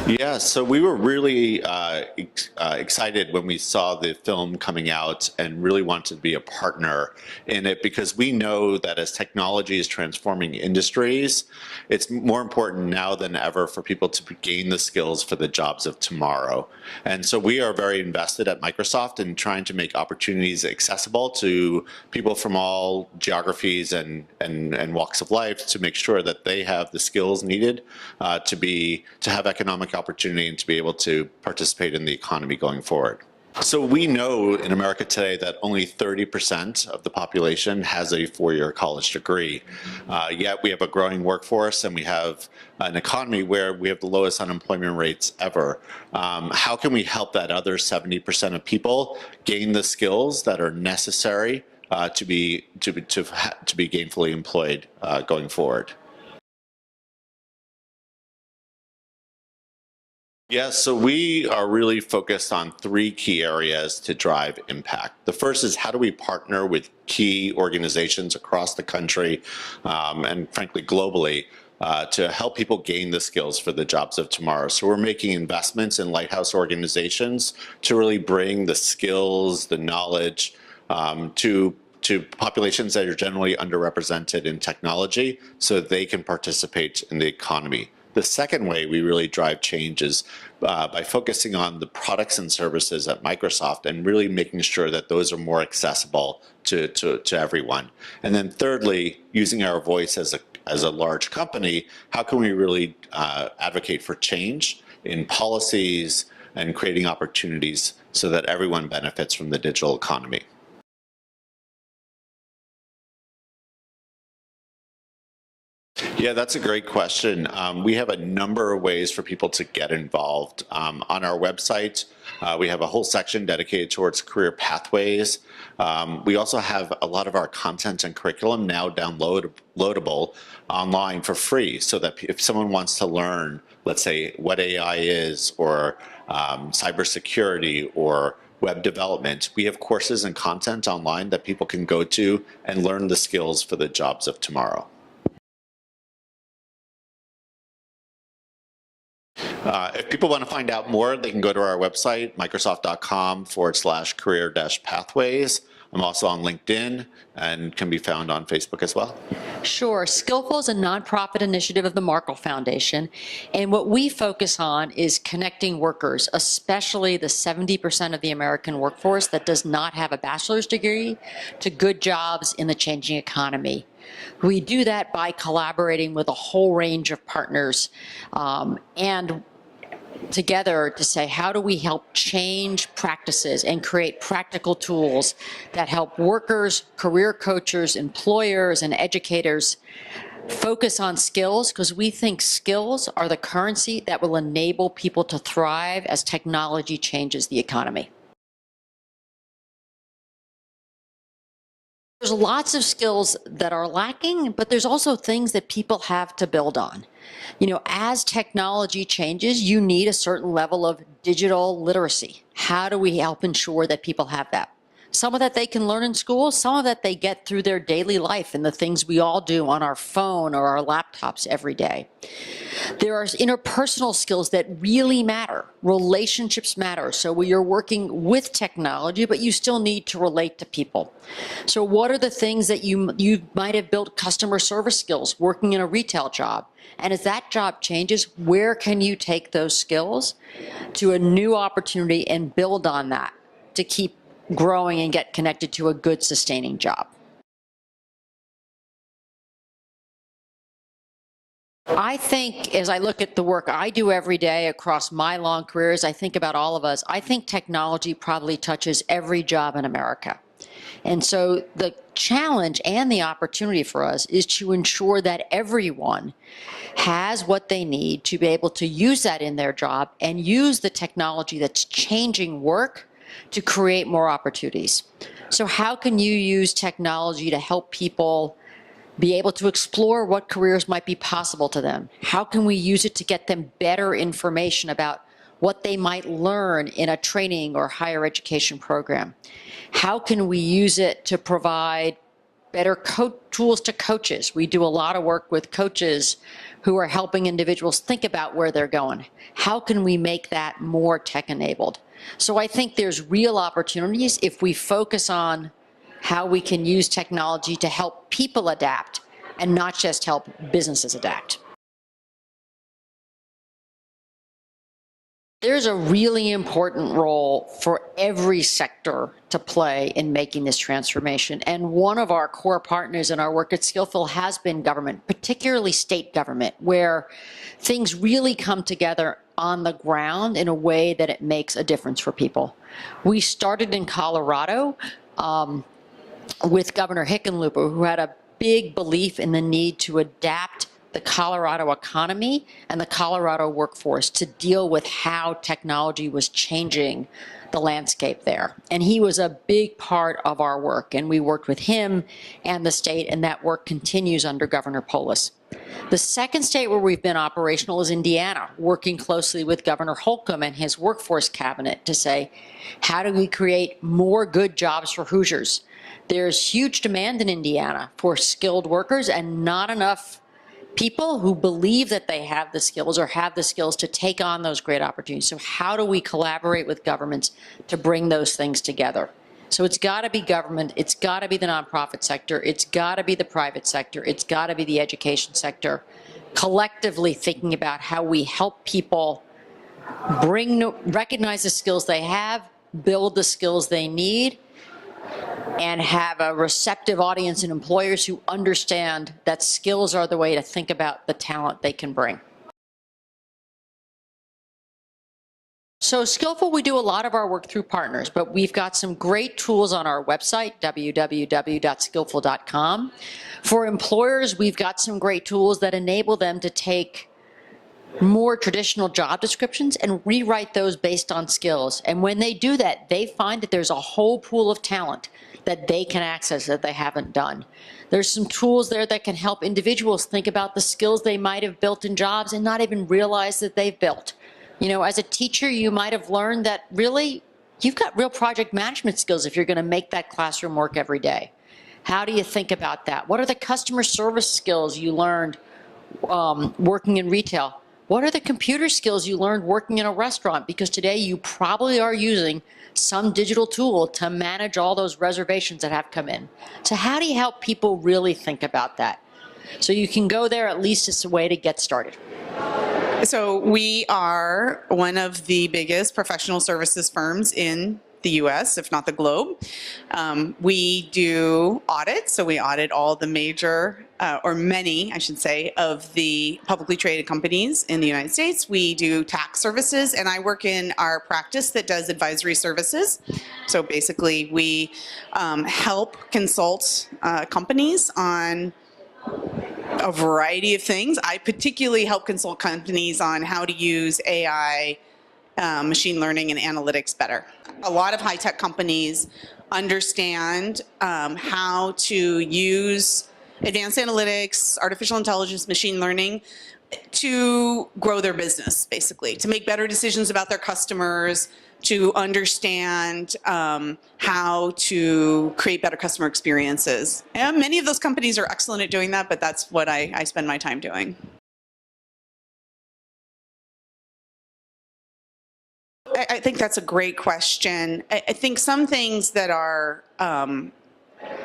Yeah, so we were really excited when we saw the film coming out and really wanted to be a partner in it because we know that as technology is transforming industries, it's more important now than ever for people to gain the skills for the jobs of tomorrow. And so we are very invested at Microsoft in trying to make opportunities accessible to people from all geographies and walks of life to make sure that they have the skills needed to have economic opportunity and to be able to participate in the economy going forward. So we know in America today that only 30% of the population has a four-year college degree. Yet we have a growing workforce and we have an economy where we have the lowest unemployment rates ever. How can we help that other 70% of people gain the skills that are necessary to be gainfully employed going forward? Yeah, so we are really focused on three key areas to drive impact. The first is how do we partner with key organizations across the country and frankly globally to help people gain the skills for the jobs of tomorrow. So we're making investments in lighthouse organizations to really bring the skills, the knowledge to populations that are generally underrepresented in technology so that they can participate in the economy. The second way we really drive change is by focusing on the products and services at Microsoft and really making sure that those are more accessible to everyone. And then thirdly, using our voice as a large company, how can we really advocate for change in policies and creating opportunities so that everyone benefits from the digital economy? Yeah, that's a great question. We have a number of ways for people to get involved. On our website, we have a whole section dedicated towards career pathways. We also have a lot of our content and curriculum now downloadable online for free so that if someone wants to learn, let's say, what AI is or cybersecurity or web development, we have courses and content online that people can go to and learn the skills for the jobs of tomorrow. If people want to find out more, they can go to our website, microsoft.com/career-pathways. I'm also on LinkedIn and can be found on Facebook as well. Sure. Skillfull is a nonprofit initiative of the Markle Foundation. And what we focus on is connecting workers, especially the 70% of the American workforce that does not have a bachelor's degree, to good jobs in the changing economy. We do that by collaborating with a whole range of partners and together to say, how do we help change practices and create practical tools that help workers, career coaches, employers, and educators focus on skills, because we think skills are the currency that will enable people to thrive as technology changes the economy. There's lots of skills that are lacking, but there's also things that people have to build on. You know, as technology changes, you need a certain level of digital literacy. How do we help ensure that people have that? Some of that they can learn in school, some of that they get through their daily life and the things we all do on our phone or our laptops every day. There are interpersonal skills that really matter. Relationships matter. So you're working with technology, but you still need to relate to people. So what are the things that you might have built customer service skills working in a retail job? And as that job changes, where can you take those skills to a new opportunity and build on that to keep growing and get connected to a good sustaining job? I think as I look at the work I do every day across my long careers, I think about all of us, I think technology probably touches every job in America. And so the challenge and the opportunity for us is to ensure that everyone has what they need to be able to use that in their job and use the technology that's changing work to create more opportunities. So how can you use technology to help people be able to explore what careers might be possible to them? How can we use it to get them better information about what they might learn in a training or higher education program? How can we use it to provide better tools to coaches? We do a lot of work with coaches who are helping individuals think about where they're going. How can we make that more tech-enabled? So I think there's real opportunities if we focus on how we can use technology to help people adapt and not just help businesses adapt. There's a really important role for every sector to play in making this transformation. And one of our core partners in our work at Skillfull has been government, particularly state government, where things really come together on the ground in a way that it makes a difference for people. We started in Colorado with Governor Hickenlooper, who had a big belief in the need to adapt the Colorado economy and the Colorado workforce to deal with how technology was changing the landscape there. And he was a big part of our work, and we worked with him and the state, and that work continues under Governor Polis. The second state where we've been operational is Indiana, working closely with Governor Holcomb and his workforce cabinet to say, how do we create more good jobs for Hoosiers? There's huge demand in Indiana for skilled workers and not enough people who believe that they have the skills or have the skills to take on those great opportunities. So how do we collaborate with governments to bring those things together? So it's got to be government, it's got to be the nonprofit sector, it's got to be the private sector, it's got to be the education sector, collectively thinking about how we help people recognize the skills they have, build the skills they need, and have a receptive audience and employers who understand that skills are the way to think about the talent they can bring. So Skillfull, we do a lot of our work through partners, but we've got some great tools on our website, www.skillfull.com. For employers, we've got some great tools that enable them to take more traditional job descriptions and rewrite those based on skills. And when they do that, they find that there's a whole pool of talent that they can access that they haven't done. There's some tools there that can help individuals think about the skills they might have built in jobs and not even realize that they've built. You know, as a teacher, you might have learned that really you've got real project management skills if you're going to make that classroom work every day. How do you think about that? What are the customer service skills you learned working in retail? What are the computer skills you learned working in a restaurant? Because today you probably are using some digital tool to manage all those reservations that have come in. So how do you help people really think about that? So you can go there, at least it's a way to get started. So we are one of the biggest professional services firms in the US, if not the globe. We do audits, so we audit all the major, or many, I should say, of the publicly traded companies in the United States. We do tax services, and I work in our practice that does advisory services. So basically, we help consult companies on a variety of things. I particularly help consult companies on how to use AI, machine learning, and analytics better. A lot of high-tech companies understand how to use advanced analytics, artificial intelligence, machine learning to grow their business, basically, to make better decisions about their customers, to understand how to create better customer experiences. And many of those companies are excellent at doing that, but that's what I spend my time doing. I think that's a great question. I think some things that are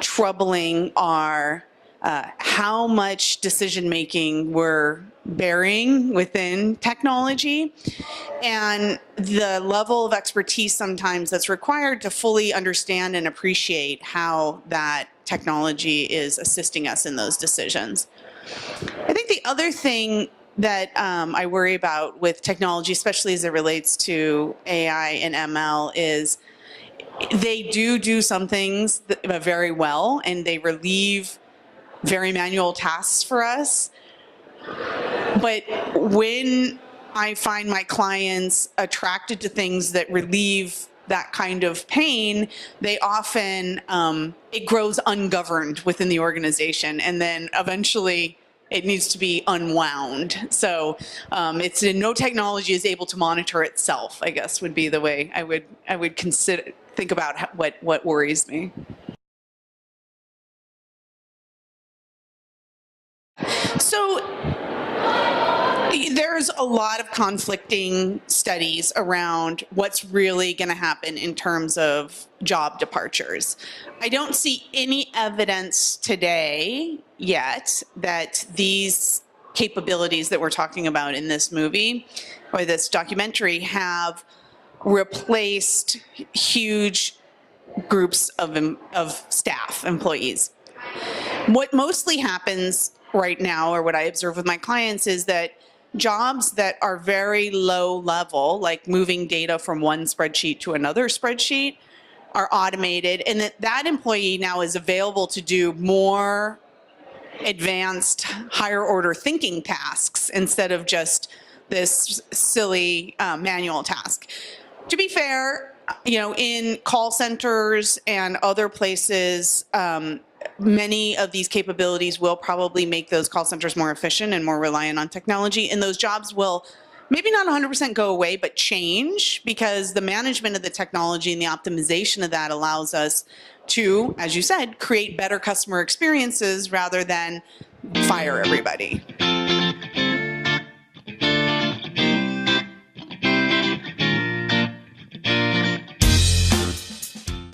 troubling are how much decision-making we're bearing within technology and the level of expertise sometimes that's required to fully understand and appreciate how that technology is assisting us in those decisions. I think the other thing that I worry about with technology, especially as it relates to AI and ML, is they do some things very well, and they relieve very manual tasks for us. But when I find my clients attracted to things that relieve that kind of pain, they often, it grows ungoverned within the organization, and then eventually it needs to be unwound. So it's no technology is able to monitor itself, I guess, would be the way I would think about what worries me. So There's a lot of conflicting studies around what's really going to happen in terms of job departures. I don't see any evidence today yet that these capabilities that we're talking about in this movie or this documentary have replaced huge groups of staff, employees. What mostly happens right now, or what I observe with my clients, is that jobs that are very low level, like moving data from one spreadsheet to another spreadsheet, are automated, and that employee now is available to do more advanced, higher order thinking tasks instead of just this silly manual task. To be fair, in call centers and other places, many of these capabilities will probably make those call centers more efficient and more reliant on technology, and those jobs will maybe not 100% go away, but change, because the management of the technology and the optimization of that allows us to, as you said, create better customer experiences rather than fire everybody.